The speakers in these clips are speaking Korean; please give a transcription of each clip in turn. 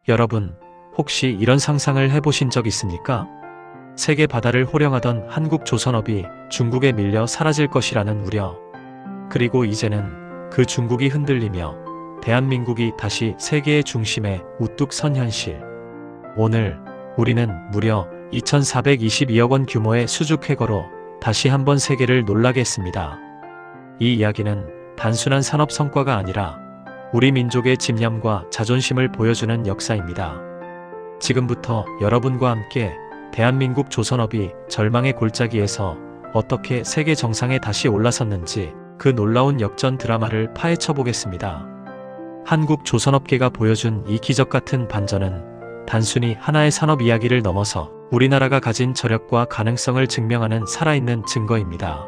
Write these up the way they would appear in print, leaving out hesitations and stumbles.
여러분, 혹시 이런 상상을 해보신 적 있습니까? 세계 바다를 호령하던 한국 조선업이 중국에 밀려 사라질 것이라는 우려. 그리고 이제는 그 중국이 흔들리며 대한민국이 다시 세계의 중심에 우뚝 선 현실. 오늘 우리는 무려 2,422억 원 규모의 수주쾌거로 다시 한번 세계를 놀라게 했습니다. 이 이야기는 단순한 산업 성과가 아니라 우리 민족의 집념과 자존심을 보여주는 역사입니다. 지금부터 여러분과 함께 대한민국 조선업이 절망의 골짜기에서 어떻게 세계 정상에 다시 올라섰는지 그 놀라운 역전 드라마를 파헤쳐 보겠습니다. 한국 조선업계가 보여준 이 기적 같은 반전은 단순히 하나의 산업 이야기를 넘어서 우리나라가 가진 저력과 가능성을 증명하는 살아있는 증거입니다.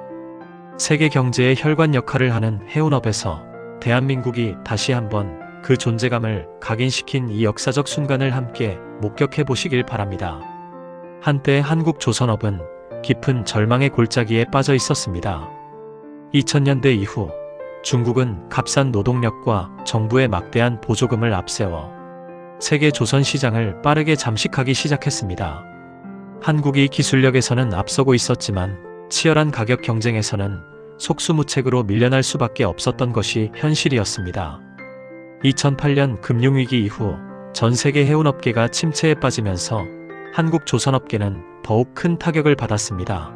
세계 경제의 혈관 역할을 하는 해운업에서 대한민국이 다시 한번 그 존재감을 각인시킨 이 역사적 순간을 함께 목격해 보시길 바랍니다. 한때 한국 조선업은 깊은 절망의 골짜기에 빠져 있었습니다. 2000년대 이후 중국은 값싼 노동력과 정부의 막대한 보조금을 앞세워 세계 조선 시장을 빠르게 잠식하기 시작했습니다. 한국이 기술력에서는 앞서고 있었지만 치열한 가격 경쟁에서는 속수무책으로 밀려날 수밖에 없었던 것이 현실이었습니다. 2008년 금융위기 이후 전 세계 해운업계가 침체에 빠지면서 한국 조선업계는 더욱 큰 타격을 받았습니다.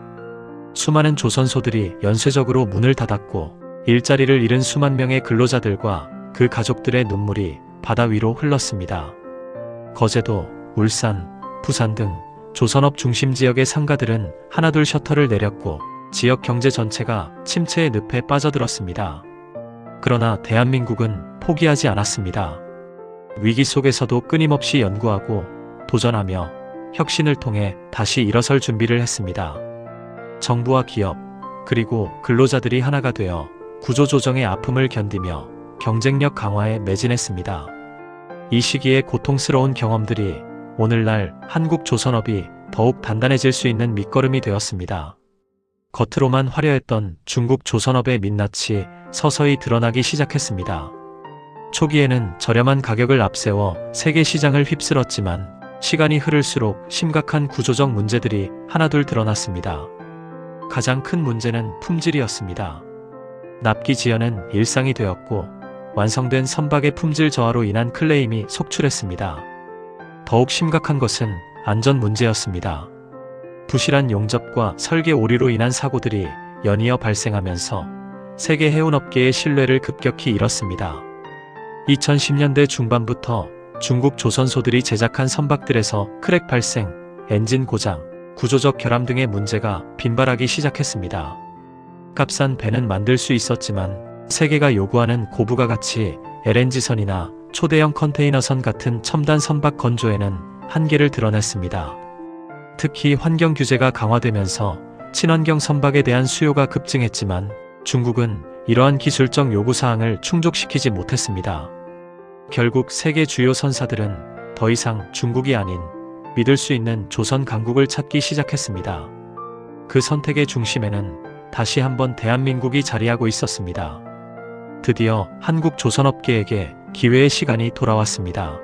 수많은 조선소들이 연쇄적으로 문을 닫았고 일자리를 잃은 수만 명의 근로자들과 그 가족들의 눈물이 바다 위로 흘렀습니다. 거제도, 울산, 부산 등 조선업 중심 지역의 상가들은 하나둘 셔터를 내렸고 지역 경제 전체가 침체의 늪에 빠져들었습니다. 그러나 대한민국은 포기하지 않았습니다. 위기 속에서도 끊임없이 연구하고 도전하며 혁신을 통해 다시 일어설 준비를 했습니다. 정부와 기업, 그리고 근로자들이 하나가 되어 구조조정의 아픔을 견디며 경쟁력 강화에 매진했습니다. 이 시기의 고통스러운 경험들이 오늘날 한국 조선업이 더욱 단단해질 수 있는 밑거름이 되었습니다. 겉으로만 화려했던 중국 조선업의 민낯이 서서히 드러나기 시작했습니다. 초기에는 저렴한 가격을 앞세워 세계 시장을 휩쓸었지만 시간이 흐를수록 심각한 구조적 문제들이 하나둘 드러났습니다. 가장 큰 문제는 품질이었습니다. 납기 지연은 일상이 되었고 완성된 선박의 품질 저하로 인한 클레임이 속출했습니다. 더욱 심각한 것은 안전 문제였습니다. 부실한 용접과 설계 오류로 인한 사고들이 연이어 발생하면서 세계 해운업계의 신뢰를 급격히 잃었습니다. 2010년대 중반부터 중국 조선소들이 제작한 선박들에서 크랙 발생, 엔진 고장, 구조적 결함 등의 문제가 빈발하기 시작했습니다. 값싼 배는 만들 수 있었지만 세계가 요구하는 고부가 가치 LNG선이나 초대형 컨테이너선 같은 첨단 선박 건조에는 한계를 드러냈습니다. 특히 환경 규제가 강화되면서 친환경 선박에 대한 수요가 급증했지만 중국은 이러한 기술적 요구사항을 충족시키지 못했습니다. 결국 세계 주요 선사들은 더 이상 중국이 아닌 믿을 수 있는 조선 강국을 찾기 시작했습니다. 그 선택의 중심에는 다시 한번 대한민국이 자리하고 있었습니다. 드디어 한국 조선업계에게 기회의 시간이 돌아왔습니다.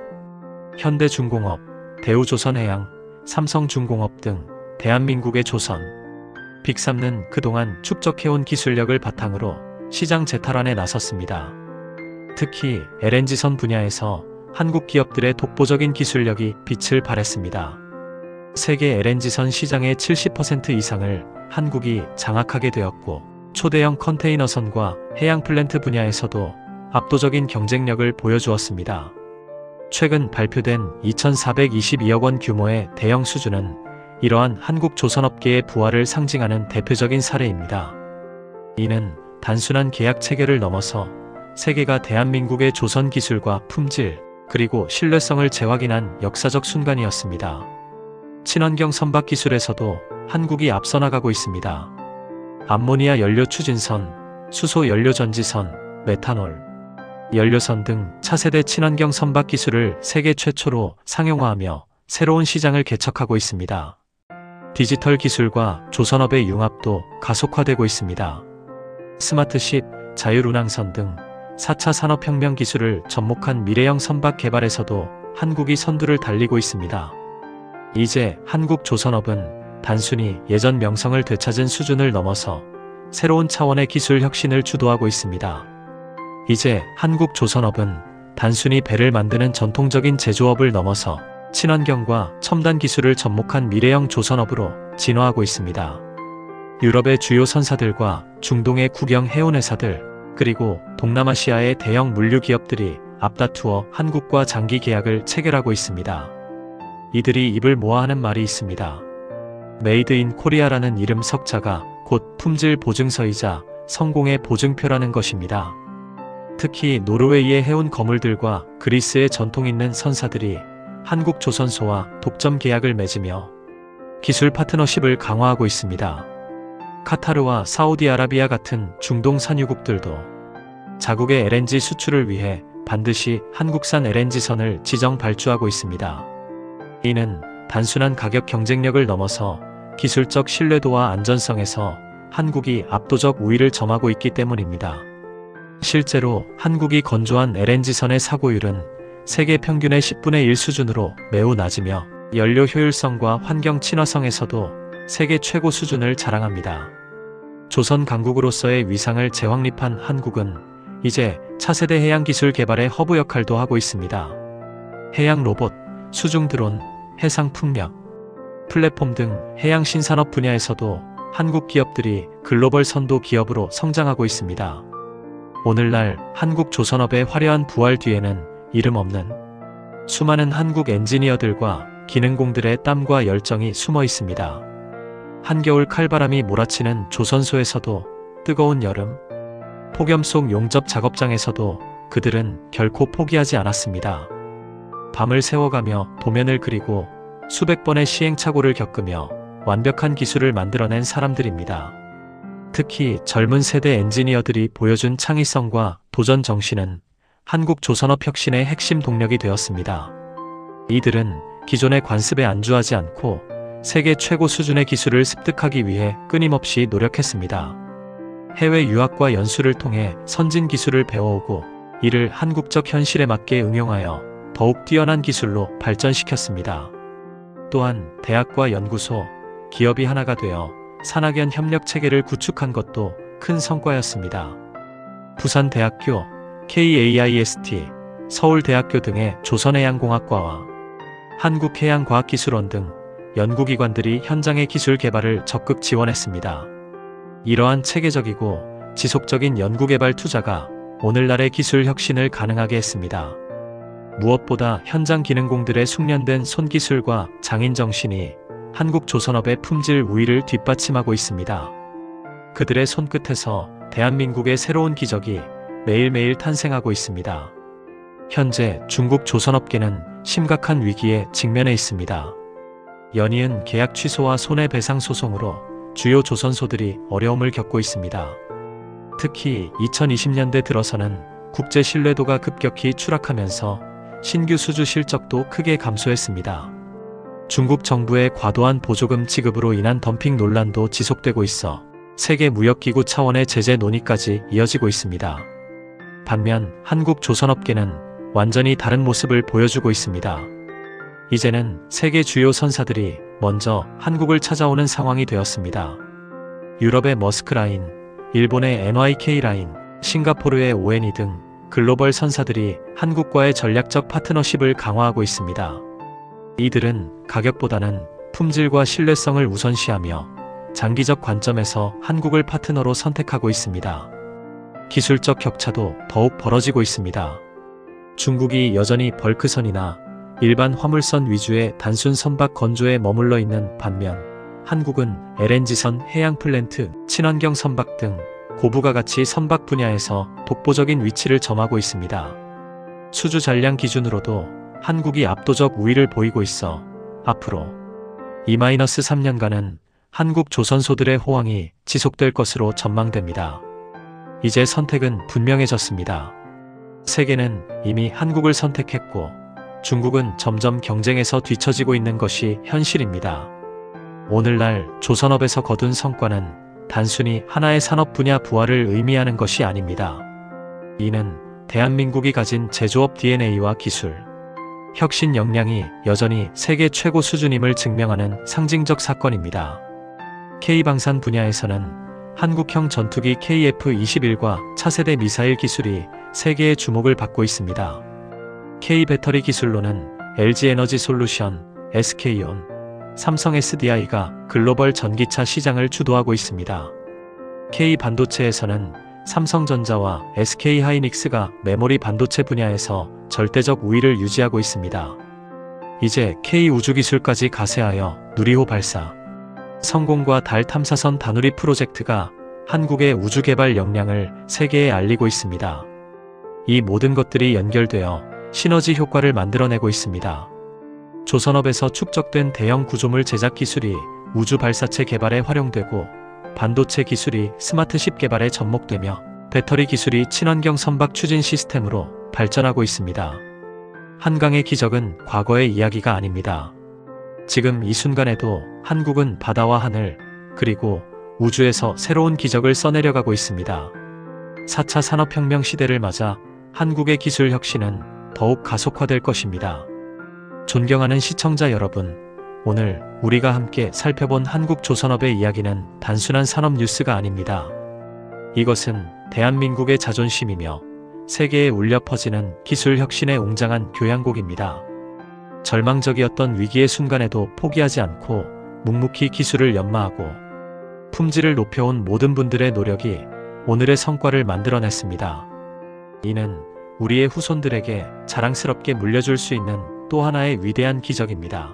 현대중공업, 대우조선해양, 삼성중공업 등 대한민국의 조선, 빅3는 그동안 축적해온 기술력을 바탕으로 시장 재탈환에 나섰습니다. 특히 LNG선 분야에서 한국 기업들의 독보적인 기술력이 빛을 발했습니다. 세계 LNG선 시장의 70% 이상을 한국이 장악하게 되었고 초대형 컨테이너선과 해양 플랜트 분야에서도 압도적인 경쟁력을 보여주었습니다. 최근 발표된 2,422억 원 규모의 대형 수주는 이러한 한국 조선업계의 부활을 상징하는 대표적인 사례입니다. 이는 단순한 계약 체결을 넘어서 세계가 대한민국의 조선 기술과 품질, 그리고 신뢰성을 재확인한 역사적 순간이었습니다. 친환경 선박 기술에서도 한국이 앞서 나가고 있습니다. 암모니아 연료 추진선, 수소 연료 전지선, 메탄올 연료선 등 차세대 친환경 선박 기술을 세계 최초로 상용화하며 새로운 시장을 개척하고 있습니다. 디지털 기술과 조선업의 융합도 가속화되고 있습니다. 스마트십, 자율운항선 등 4차 산업혁명 기술을 접목한 미래형 선박 개발에서도 한국이 선두를 달리고 있습니다. 이제 한국조선업은 단순히 예전 명성을 되찾은 수준을 넘어서 새로운 차원의 기술 혁신을 주도하고 있습니다. 이제 한국조선업은 단순히 배를 만드는 전통적인 제조업을 넘어서 친환경과 첨단 기술을 접목한 미래형 조선업으로 진화하고 있습니다. 유럽의 주요 선사들과 중동의 국영 해운회사들, 그리고 동남아시아의 대형 물류 기업들이 앞다투어 한국과 장기 계약을 체결하고 있습니다. 이들이 입을 모아 하는 말이 있습니다. 메이드 인 코리아라는 이름 석자가 곧 품질 보증서이자 성공의 보증표라는 것입니다. 특히 노르웨이의 해운 거물들과 그리스의 전통 있는 선사들이 한국조선소와 독점 계약을 맺으며 기술 파트너십을 강화하고 있습니다. 카타르와 사우디아라비아 같은 중동 산유국들도 자국의 LNG 수출을 위해 반드시 한국산 LNG선을 지정 발주하고 있습니다. 이는 단순한 가격 경쟁력을 넘어서 기술적 신뢰도와 안전성에서 한국이 압도적 우위를 점하고 있기 때문입니다. 실제로 한국이 건조한 LNG선의 사고율은 세계 평균의 10분의 1 수준으로 매우 낮으며 연료 효율성과 환경 친화성에서도 세계 최고 수준을 자랑합니다. 조선 강국으로서의 위상을 재확립한 한국은 이제 차세대 해양 기술 개발의 허브 역할도 하고 있습니다. 해양 로봇, 수중 드론, 해상 풍력, 플랫폼 등 해양 신산업 분야에서도 한국 기업들이 글로벌 선도 기업으로 성장하고 있습니다. 오늘날 한국 조선업의 화려한 부활 뒤에는 이름 없는 수많은 한국 엔지니어들과 기능공들의 땀과 열정이 숨어 있습니다. 한겨울 칼바람이 몰아치는 조선소에서도 뜨거운 여름, 폭염 속 용접 작업장에서도 그들은 결코 포기하지 않았습니다. 밤을 새워가며 도면을 그리고 수백 번의 시행착오를 겪으며 완벽한 기술을 만들어낸 사람들입니다. 특히 젊은 세대 엔지니어들이 보여준 창의성과 도전 정신은 한국 조선업 혁신의 핵심 동력이 되었습니다. 이들은 기존의 관습에 안주하지 않고 세계 최고 수준의 기술을 습득하기 위해 끊임없이 노력했습니다. 해외 유학과 연수를 통해 선진 기술을 배워오고 이를 한국적 현실에 맞게 응용하여 더욱 뛰어난 기술로 발전시켰습니다. 또한 대학과 연구소, 기업이 하나가 되어 산학연 협력 체계를 구축한 것도 큰 성과였습니다. 부산대학교, KAIST, 서울대학교 등의 조선해양공학과와 한국해양과학기술원 등 연구기관들이 현장의 기술 개발을 적극 지원했습니다. 이러한 체계적이고 지속적인 연구개발 투자가 오늘날의 기술 혁신을 가능하게 했습니다. 무엇보다 현장 기능공들의 숙련된 손기술과 장인정신이 한국 조선업의 품질 우위를 뒷받침하고 있습니다. 그들의 손끝에서 대한민국의 새로운 기적이 매일매일 탄생하고 있습니다. 현재 중국 조선업계는 심각한 위기에 직면해 있습니다. 연이은 계약 취소와 손해배상 소송으로 주요 조선소들이 어려움을 겪고 있습니다. 특히 2020년대 들어서는 국제 신뢰도가 급격히 추락하면서 신규 수주 실적도 크게 감소했습니다. 중국 정부의 과도한 보조금 지급으로 인한 덤핑 논란도 지속되고 있어 세계무역기구 차원의 제재 논의까지 이어지고 있습니다. 반면 한국 조선업계는 완전히 다른 모습을 보여주고 있습니다. 이제는 세계 주요 선사들이 먼저 한국을 찾아오는 상황이 되었습니다. 유럽의 머스크라인, 일본의 NYK라인, 싱가포르의 ONE 등 글로벌 선사들이 한국과의 전략적 파트너십을 강화하고 있습니다. 이들은 가격보다는 품질과 신뢰성을 우선시하며 장기적 관점에서 한국을 파트너로 선택하고 있습니다. 기술적 격차도 더욱 벌어지고 있습니다. 중국이 여전히 벌크선이나 일반 화물선 위주의 단순 선박 건조에 머물러 있는 반면 한국은 LNG선, 해양 플랜트, 친환경 선박 등 고부가 가치 선박 분야에서 독보적인 위치를 점하고 있습니다. 수주 잔량 기준으로도 한국이 압도적 우위를 보이고 있어 앞으로 2-3년간은 한국 조선소들의 호황이 지속될 것으로 전망됩니다. 이제 선택은 분명해졌습니다. 세계는 이미 한국을 선택했고 중국은 점점 경쟁에서 뒤처지고 있는 것이 현실입니다. 오늘날 조선업에서 거둔 성과는 단순히 하나의 산업 분야 부활을 의미하는 것이 아닙니다. 이는 대한민국이 가진 제조업 DNA와 기술, 혁신 역량이 여전히 세계 최고 수준임을 증명하는 상징적 사건입니다. K방산 분야에서는 한국형 전투기 KF-21과 차세대 미사일 기술이 세계의 주목을 받고 있습니다. K배터리 기술로는 LG에너지솔루션, SK온, 삼성 SDI가 글로벌 전기차 시장을 주도하고 있습니다. K반도체에서는 삼성전자와 SK하이닉스가 메모리 반도체 분야에서 절대적 우위를 유지하고 있습니다. 이제 K우주기술까지 가세하여 누리호 발사, 성공과 달 탐사선 다누리 프로젝트가 한국의 우주개발 역량을 세계에 알리고 있습니다. 이 모든 것들이 연결되어 시너지 효과를 만들어내고 있습니다. 조선업에서 축적된 대형 구조물 제작 기술이 우주 발사체 개발에 활용되고, 반도체 기술이 스마트십 개발에 접목되며 배터리 기술이 친환경 선박 추진 시스템으로 발전하고 있습니다. 한강의 기적은 과거의 이야기가 아닙니다. 지금 이 순간에도 한국은 바다와 하늘, 그리고 우주에서 새로운 기적을 써내려가고 있습니다. 4차 산업혁명 시대를 맞아 한국의 기술 혁신은 더욱 가속화될 것입니다. 존경하는 시청자 여러분, 오늘 우리가 함께 살펴본 한국조선업의 이야기는 단순한 산업 뉴스가 아닙니다. 이것은 대한민국의 자존심이며 세계에 울려 퍼지는 기술 혁신의 웅장한 교향곡입니다. 절망적이었던 위기의 순간에도 포기하지 않고 묵묵히 기술을 연마하고 품질을 높여온 모든 분들의 노력이 오늘의 성과를 만들어냈습니다. 이는 우리의 후손들에게 자랑스럽게 물려줄 수 있는 또 하나의 위대한 기적입니다.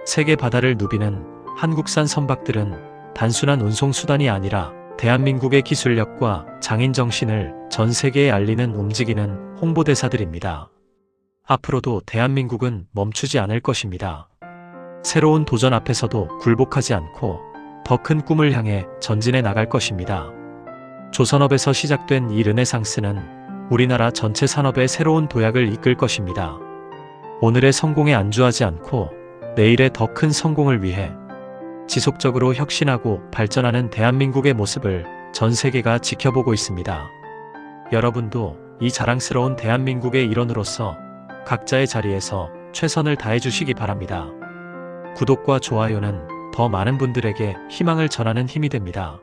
세계 바다를 누비는 한국산 선박들은 단순한 운송수단이 아니라 대한민국의 기술력과 장인정신을 전 세계에 알리는 움직이는 홍보대사들입니다. 앞으로도 대한민국은 멈추지 않을 것입니다. 새로운 도전 앞에서도 굴복하지 않고 더 큰 꿈을 향해 전진해 나갈 것입니다. 조선업에서 시작된 이 르네상스는 우리나라 전체 산업의 새로운 도약을 이끌 것입니다. 오늘의 성공에 안주하지 않고 내일의 더 큰 성공을 위해 지속적으로 혁신하고 발전하는 대한민국의 모습을 전 세계가 지켜보고 있습니다. 여러분도 이 자랑스러운 대한민국의 일원으로서 각자의 자리에서 최선을 다해 주시기 바랍니다. 구독과 좋아요는 더 많은 분들에게 희망을 전하는 힘이 됩니다.